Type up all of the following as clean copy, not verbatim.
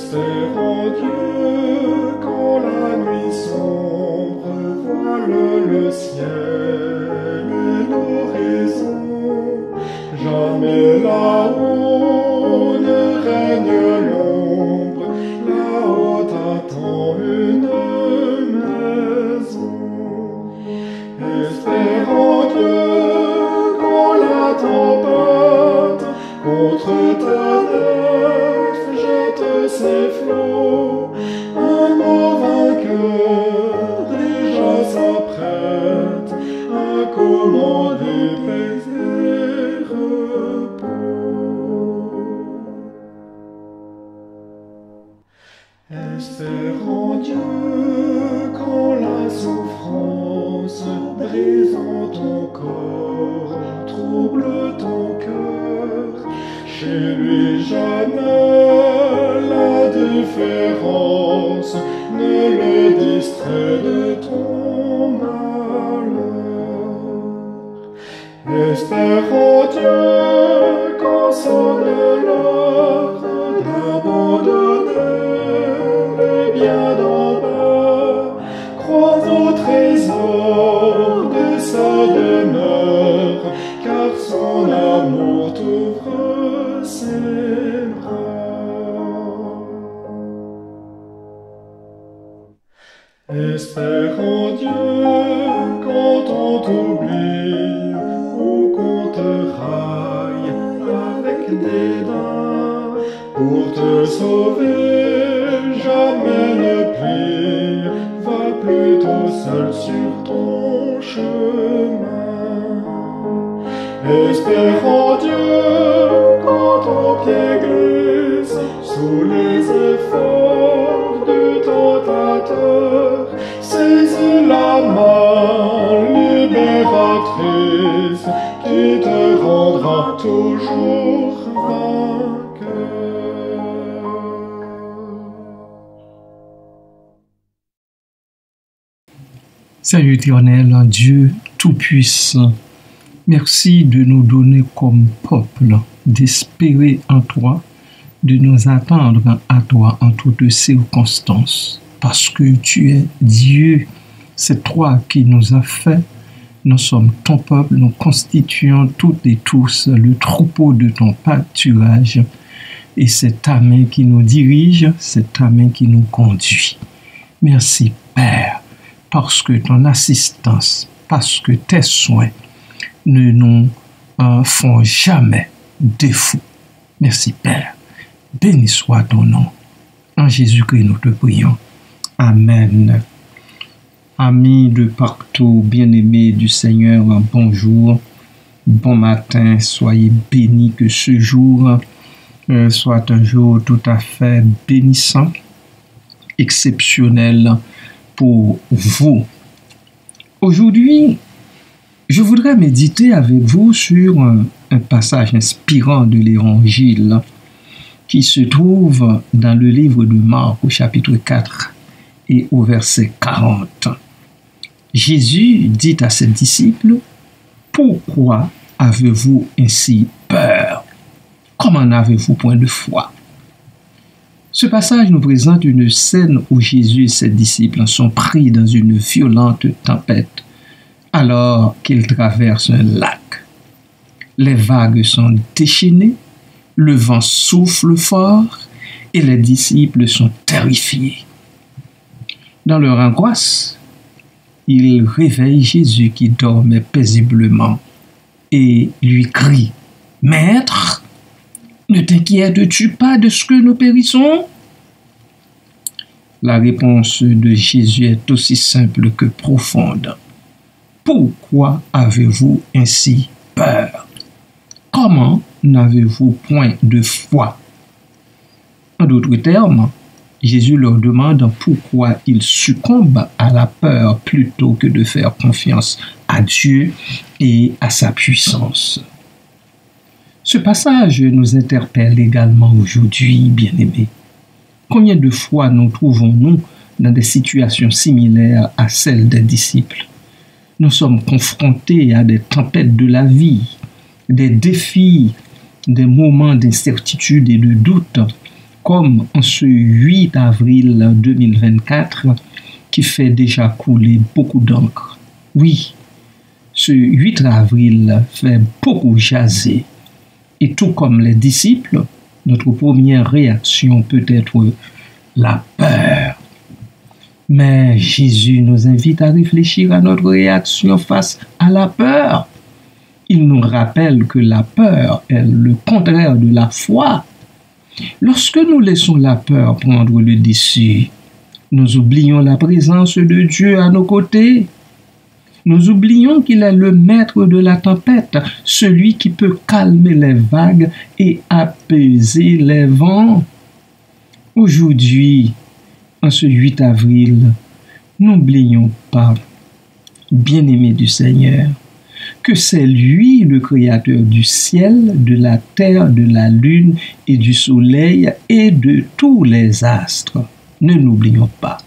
Espérons Dieu quand la nuit sombre voile le ciel et l'horizon. Jamais là-haut ne règne l'ombre, là-haut t'attend une maison. Espérons Dieu quand la tempête contre ta nef jette ses flots, un mot vainqueur déjà s'apprête à commander paix et repos. Espérons Dieu quand la souffrance brisant ton corps trouble ton cœur. Chez lui jamais la différence ne le distrait de ton malheur. Espérons Dieu quand sonne l'heure d'abandonner les biens d'en bas, crois au trésor de sa demeure, car son amour t'ouvre ses bras. Espérons Dieu quand on t'oublie ou qu'on te raille avec dédain, pour te sauver jamais ne plie, va plutôt seul sur ton chemin. Espérons Dieu quand ton pied glisse sous les efforts du tentateur, saisis la main libératrice qui te rendra toujours vainqueur. Seigneur éternel, Dieu tout-puissant, merci de nous donner comme peuple d'espérer en toi, de nous attendre à toi en toutes circonstances, parce que tu es Dieu, c'est toi qui nous as fait, nous sommes ton peuple, nous constituons toutes et tous le troupeau de ton pâturage, et c'est ta main qui nous dirige, c'est ta main qui nous conduit. Merci Père, parce que ton assistance, parce que tes soins ne nous font jamais défaut. Merci Père. Béni soit ton nom. En Jésus-Christ, nous te prions. Amen. Amis de partout, bien-aimés du Seigneur, bonjour. Bon matin, soyez bénis que ce jour soit un jour tout à fait bénissant, exceptionnel pour vous. Aujourd'hui, je voudrais méditer avec vous sur un passage inspirant de l'Évangile qui se trouve dans le livre de Marc au chapitre 4 et au verset 40. Jésus dit à ses disciples, « Pourquoi avez-vous ainsi peur? Comment n'avez-vous point de foi ?» Ce passage nous présente une scène où Jésus et ses disciples sont pris dans une violente tempête alors qu'ils traversent un lac. Les vagues sont déchaînées, le vent souffle fort et les disciples sont terrifiés. Dans leur angoisse, ils réveillent Jésus qui dormait paisiblement et lui crient, « Maître, ne t'inquiètes-tu pas de ce que nous périssons ?» La réponse de Jésus est aussi simple que profonde. « Pourquoi avez-vous ainsi peur? Comment n'avez-vous point de foi ?» En d'autres termes, Jésus leur demande pourquoi ils succombent à la peur plutôt que de faire confiance à Dieu et à sa puissance. Ce passage nous interpelle également aujourd'hui, bien-aimés. Combien de fois nous trouvons-nous dans des situations similaires à celles des disciples? Nous sommes confrontés à des tempêtes de la vie, des défis, des moments d'incertitude et de doute comme en ce 8 avril 2024 qui fait déjà couler beaucoup d'encre. Oui, ce 8 avril fait beaucoup jaser. Et tout comme les disciples, notre première réaction peut être la peur. Mais Jésus nous invite à réfléchir à notre réaction face à la peur. Il nous rappelle que la peur est le contraire de la foi. Lorsque nous laissons la peur prendre le dessus, nous oublions la présence de Dieu à nos côtés. Nous oublions qu'il est le maître de la tempête, celui qui peut calmer les vagues et apaiser les vents. Aujourd'hui, en ce 8 avril, n'oublions pas, bien-aimés du Seigneur, que c'est lui le créateur du ciel, de la terre, de la lune et du soleil et de tous les astres. Ne l'oublions pas.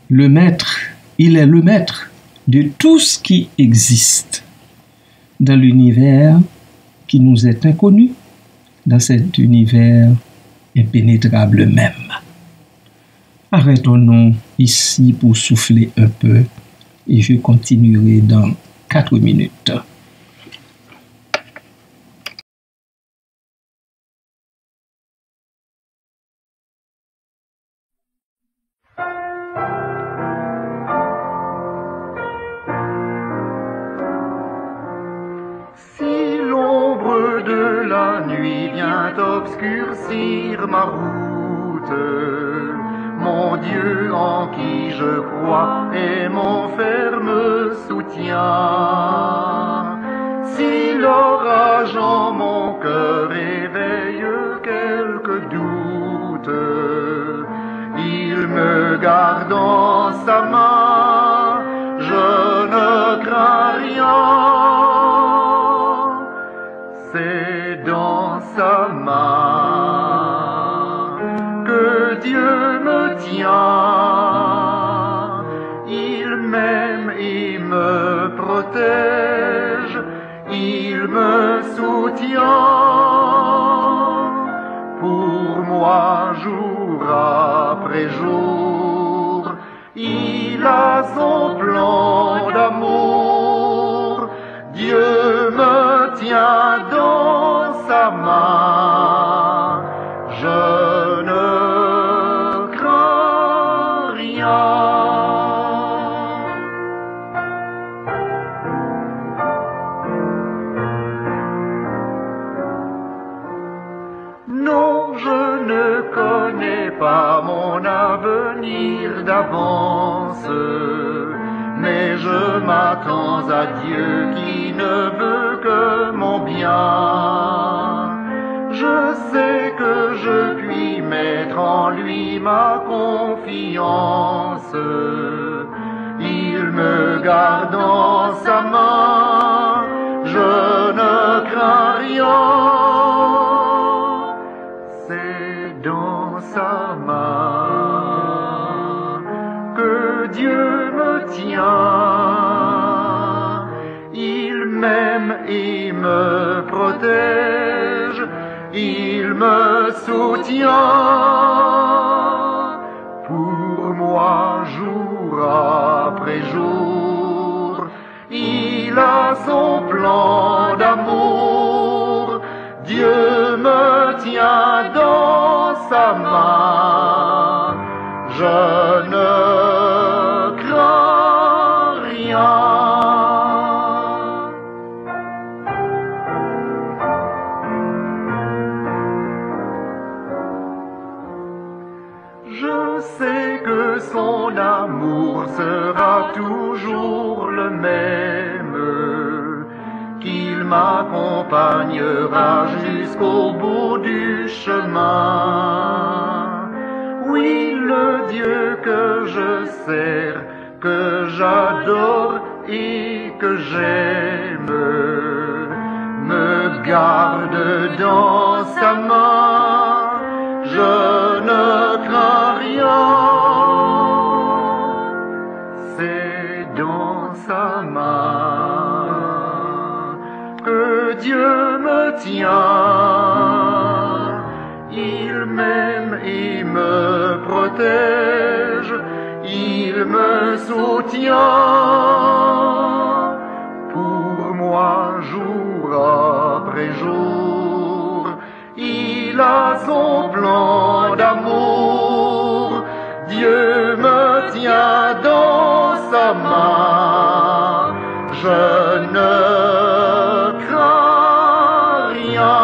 Le maître, il est le maître de tout ce qui existe dans l'univers qui nous est inconnu, dans cet univers impénétrable même. Arrêtons-nous ici pour souffler un peu et je continuerai dans 4 minutes. Si l'ombre de la nuit vient obscurcir ma route, mon Dieu en qui je crois est mon ferme soutien. Si l'orage en mon cœur éveille quelques doutes, il me garde dans sa main, je ne crains rien. C'est dans sa main que Dieu me tient. Il m'aime, il me protège, il me soutient. Pour moi, jour après jour, il a son plan d'amour. Dieu me tient dans sa main, je ne crains rien. Non, je ne connais pas mon avenir d'avance, mais je m'attends à Dieu qui ne veut que mon bien. Je sais que je puis mettre en lui ma confiance. Il me garde dans sa main, je ne crains rien. C'est dans sa main que Dieu me tient. Il m'aime, il me protège, il me soutient. Pour moi, jour après jour, il a son plan d'amour. Dieu me tient dans sa main, je ne crains rien. Je sais que son amour sera toujours le même, qu'il m'accompagnera jusqu'au bout du chemin. Oui, le Dieu que je sers, que j'adore et que j'aime, me garde dans sa main, je ne crains rien. C'est dans sa main que Dieu me tient. Il il me protège, il me soutient. Pour moi, jour après jour, il a son plan d'amour. Dieu me tient dans sa main, je ne crains rien.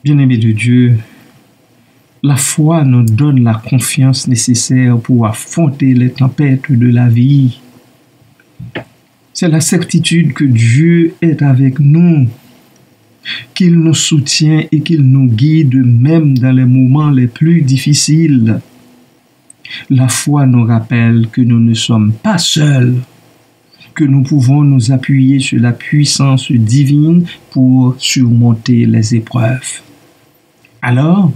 Bien-aimés de Dieu, la foi nous donne la confiance nécessaire pour affronter les tempêtes de la vie. C'est la certitude que Dieu est avec nous, qu'il nous soutient et qu'il nous guide même dans les moments les plus difficiles. La foi nous rappelle que nous ne sommes pas seuls, que nous pouvons nous appuyer sur la puissance divine pour surmonter les épreuves. Alors,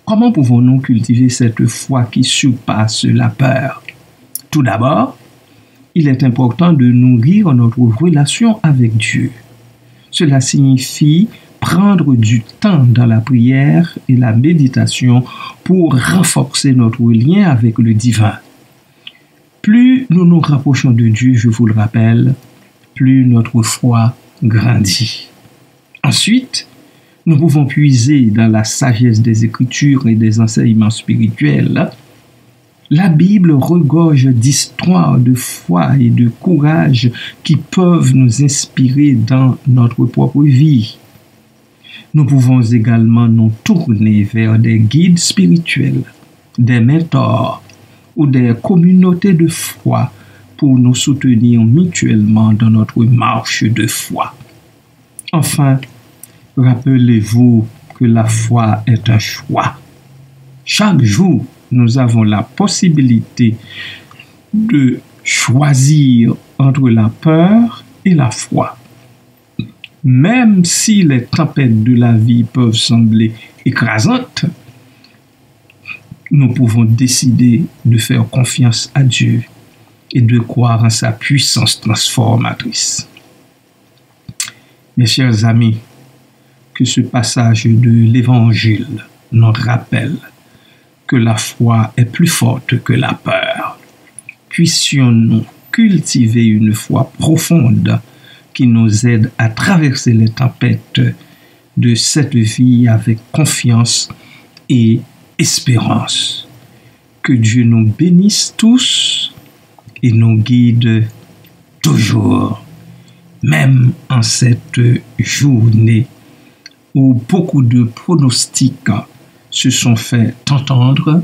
comment pouvons-nous cultiver cette foi qui surpasse la peur? Tout d'abord, il est important de nourrir notre relation avec Dieu. Cela signifie prendre du temps dans la prière et la méditation pour renforcer notre lien avec le divin. Plus nous nous rapprochons de Dieu, je vous le rappelle, plus notre foi grandit. Ensuite, nous pouvons puiser dans la sagesse des Écritures et des enseignements spirituels. La Bible regorge d'histoires de foi et de courage qui peuvent nous inspirer dans notre propre vie. Nous pouvons également nous tourner vers des guides spirituels, des mentors ou des communautés de foi pour nous soutenir mutuellement dans notre marche de foi. Enfin, rappelez-vous que la foi est un choix. Chaque jour, nous avons la possibilité de choisir entre la peur et la foi. Même si les tempêtes de la vie peuvent sembler écrasantes, nous pouvons décider de faire confiance à Dieu et de croire en sa puissance transformatrice. Mes chers amis, que ce passage de l'Évangile nous rappelle que la foi est plus forte que la peur. Puissions-nous cultiver une foi profonde qui nous aide à traverser les tempêtes de cette vie avec confiance et espérance. Que Dieu nous bénisse tous et nous guide toujours, même en cette journée où beaucoup de pronostics se sont fait entendre,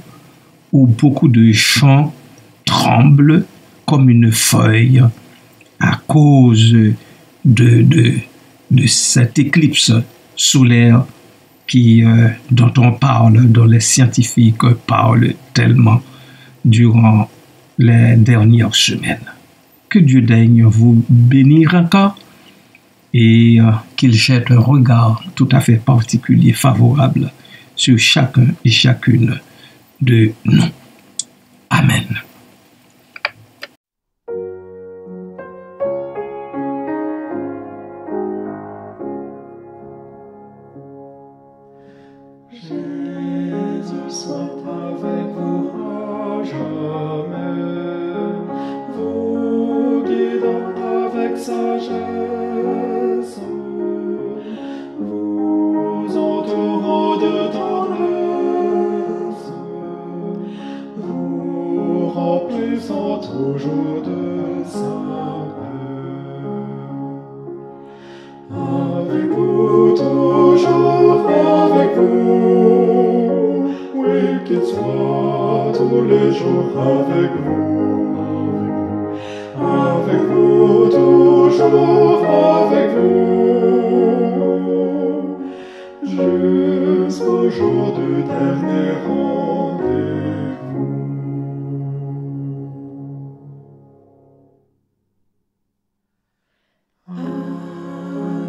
où beaucoup de champs tremblent comme une feuille à cause de cette éclipse solaire dont on parle, dont les scientifiques parlent tellement durant les dernières semaines. Que Dieu daigne vous bénir encore et qu'il jette un regard tout à fait particulier, favorable sur chacun et chacune de nous. Amen. Jésus soit avec vous à jamais, vous guidant avec sagesse, vous entourant de tendresse, vous remplissant toujours de sa paix. Avec vous, toujours avec vous, oui, qu'il soit tous les jours avec vous. Avec vous, toujours avec vous, jusqu'au jour du dernier rendez-vous.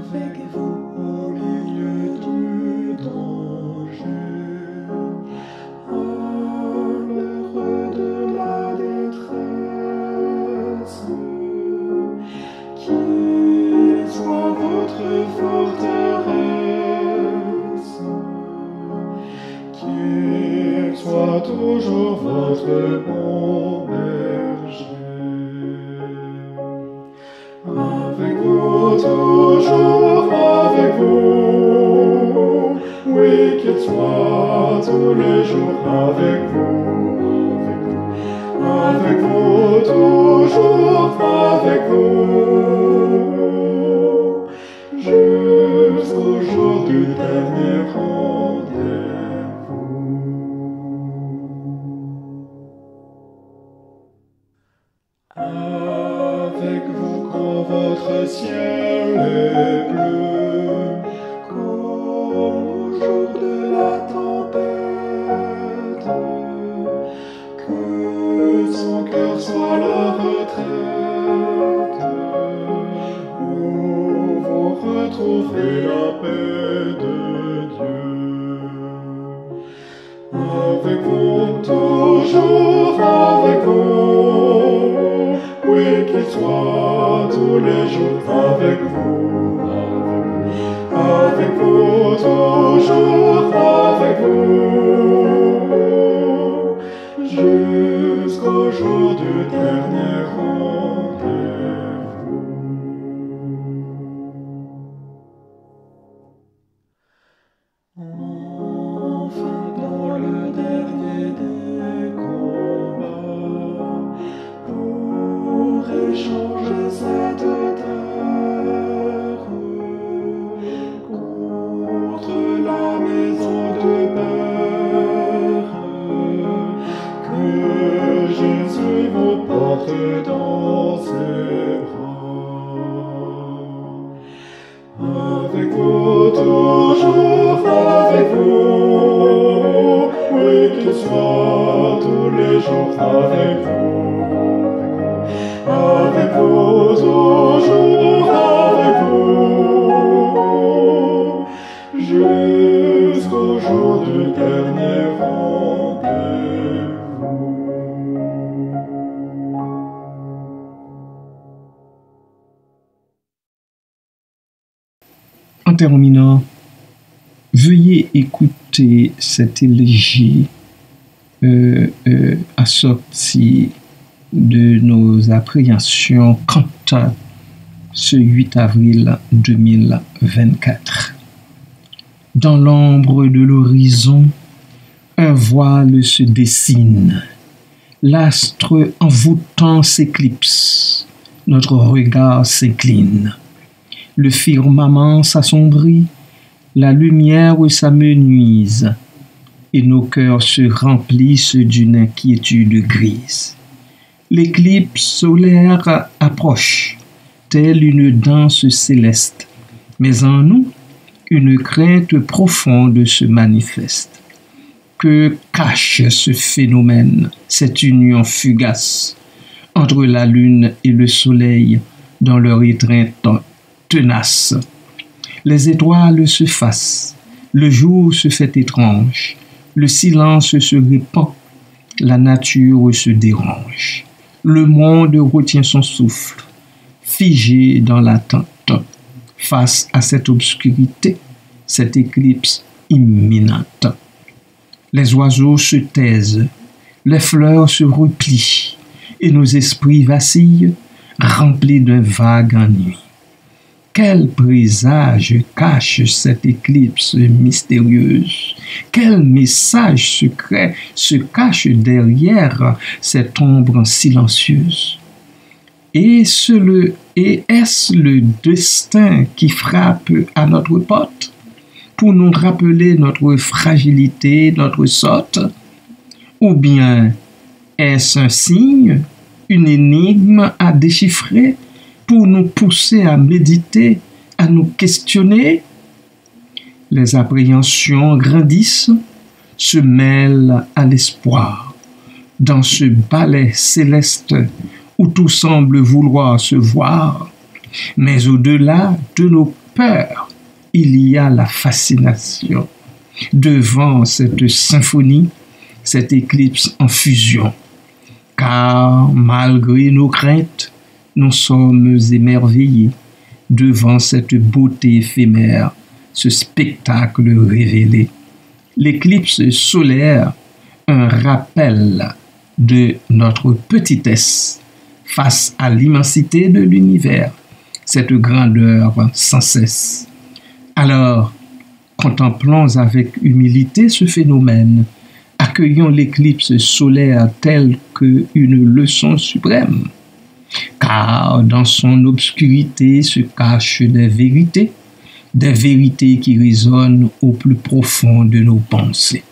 Avec vous au milieu du danger, à l'heure de la détresse, qu'il soit votre toujours votre bon berger. Avec vous, toujours avec vous, oui, qu'il soit tous les jours avec vous, avec vous, toujours avec vous, jusqu'au jour du dernier rendez-vous. Avec vous quand votre ciel est bleu, comme au jour de la tempête, que son cœur soit la retraite, où vous retrouverez la paix de Dieu. Avec vous, toujours avec vous, oui, qu'il soit tous les jours avec vous, avec vous, toujours avec vous, jusqu'au jour du dernier rendez-vous. Enfin, dans le dernier des combats, pour échanger cette terre contre la maison de Père, que Jésus vous porte dans ses bras. Avec vous, toujours avec vous, oui, qu'il soit tous les jours avec vous, toujours avec vous, jusqu'au jour du dernier rendez-vous. En terminant, veuillez écouter cette élégie assortie de nos appréhensions quant à ce 8 avril 2024. Dans l'ombre de l'horizon, un voile se dessine. L'astre envoûtant s'éclipse. Notre regard s'incline. Le firmament s'assombrit. La lumière s'amenuise. Et nos cœurs se remplissent d'une inquiétude grise. L'éclipse solaire approche, telle une danse céleste. Mais en nous, une crainte profonde se manifeste. Que cache ce phénomène, cette union fugace entre la lune et le soleil dans leur étreinte tenace? Les étoiles se fassent, le jour se fait étrange, le silence se répand, la nature se dérange. Le monde retient son souffle, figé dans l'attente, face à cette obscurité, cette éclipse imminente. Les oiseaux se taisent, les fleurs se replient, et nos esprits vacillent, remplis d'un vague ennui. Quel présage cache cette éclipse mystérieuse? Quel message secret se cache derrière cette ombre silencieuse? Est-ce le destin qui frappe à notre porte pour nous rappeler notre fragilité, notre sorte? Ou bien est-ce un signe, une énigme à déchiffrer pour nous pousser à méditer, à nous questionner? Les appréhensions grandissent, se mêlent à l'espoir. Dans ce ballet céleste où tout semble vouloir se voir, mais au-delà de nos peurs, il y a la fascination. Devant cette symphonie, cette éclipse en fusion. Car malgré nos craintes, nous sommes émerveillés devant cette beauté éphémère, ce spectacle révélé. L'éclipse solaire, un rappel de notre petitesse face à l'immensité de l'univers, cette grandeur sans cesse. Alors, contemplons avec humilité ce phénomène, accueillons l'éclipse solaire telle qu'une leçon suprême, car dans son obscurité se cachent des vérités qui résonnent au plus profond de nos pensées.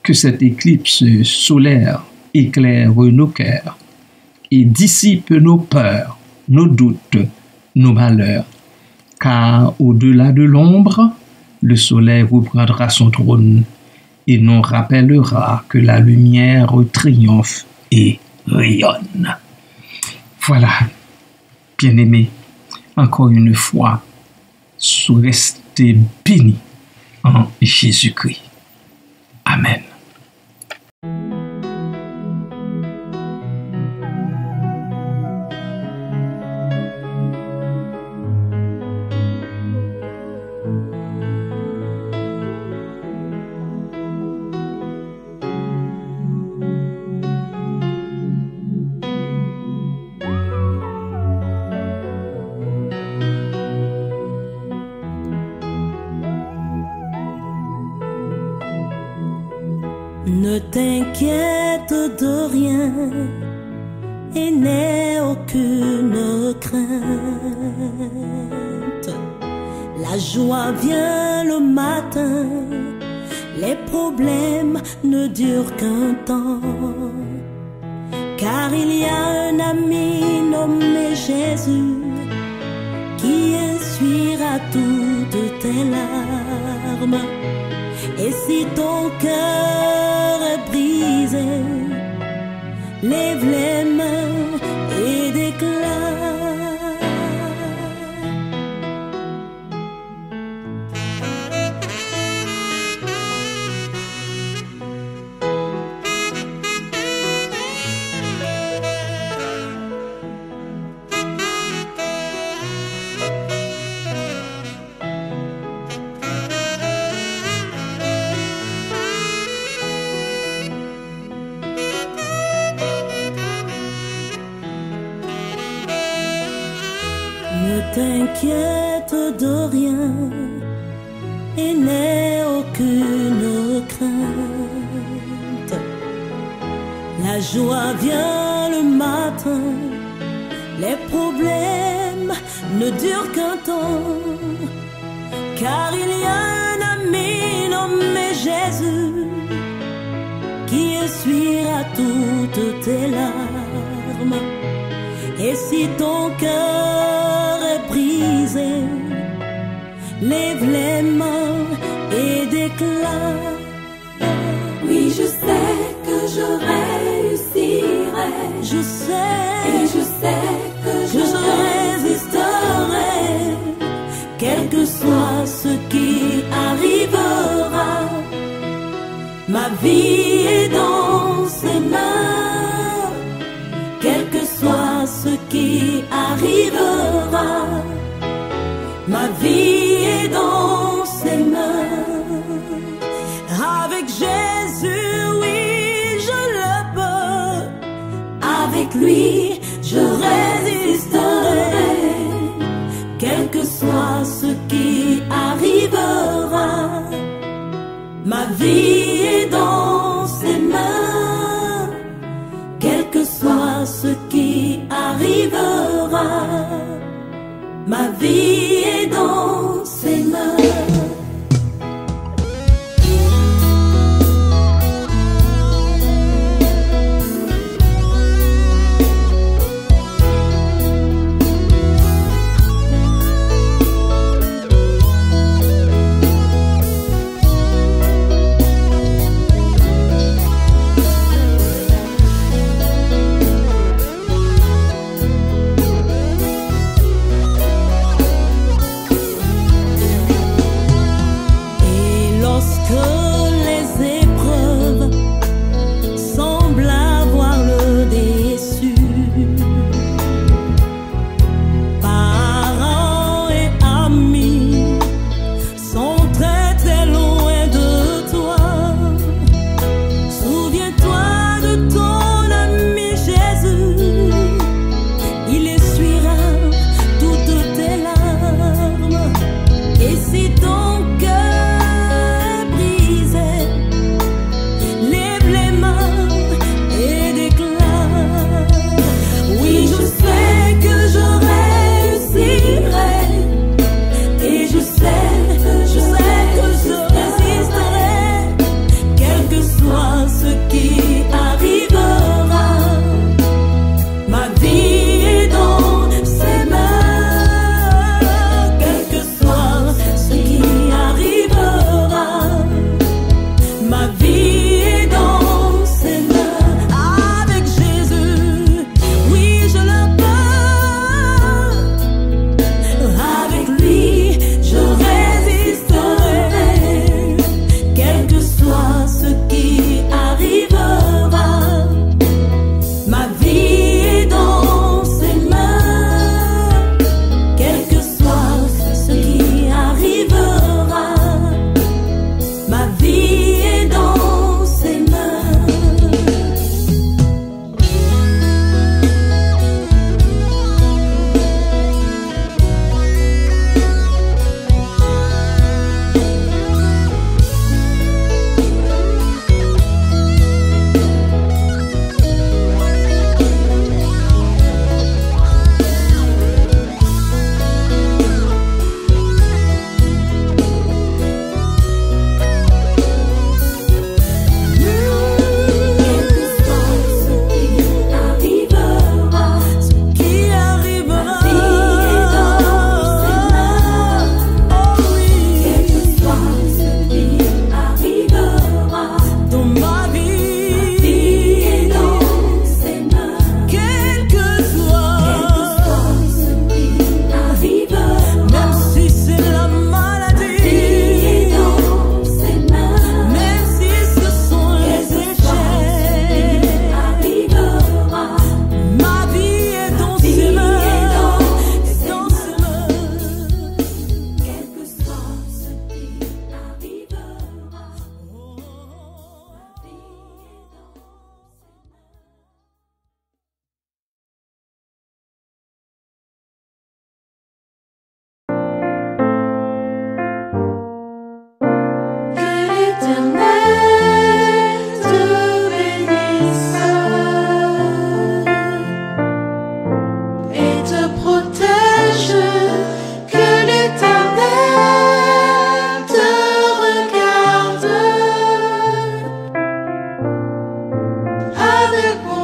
Que cette éclipse solaire éclaire nos cœurs et dissipe nos peurs, nos doutes, nos malheurs, car au-delà de l'ombre, le soleil reprendra son trône et nous rappellera que la lumière triomphe et rayonne. Voilà, bien-aimés, encore une fois, restez bénis en Jésus-Christ. Amen. Ne t'inquiète de rien et n'aie aucune crainte. La joie vient le matin, les problèmes ne durent qu'un temps. Car il y a un ami nommé Jésus qui essuiera toutes tes larmes. Et si ton cœur est brisé, lève les mains et déclare. Ne t'inquiète de rien et n'aie aucune crainte. La joie vient le matin, les problèmes ne durent qu'un temps. Car il y a un ami nommé Jésus qui essuiera toutes tes larmes. Et si ton cœur est brisé, lève les mains et déclare. Oui, je sais que je réussirai. Je sais, et je sais que je résisterai, quel que soit ce qui arrivera. Ma vie est dans ses mains, quel que soit ce qui arrivera. Ma vie est dans ses mains. Avec Jésus, oui, je le peux. avec lui je résisterai, quel que soit ce qui arrivera. Ma vie est dans ses mains, quel que soit ce qui arrivera. Ma vie est dans ses mains. avec moi.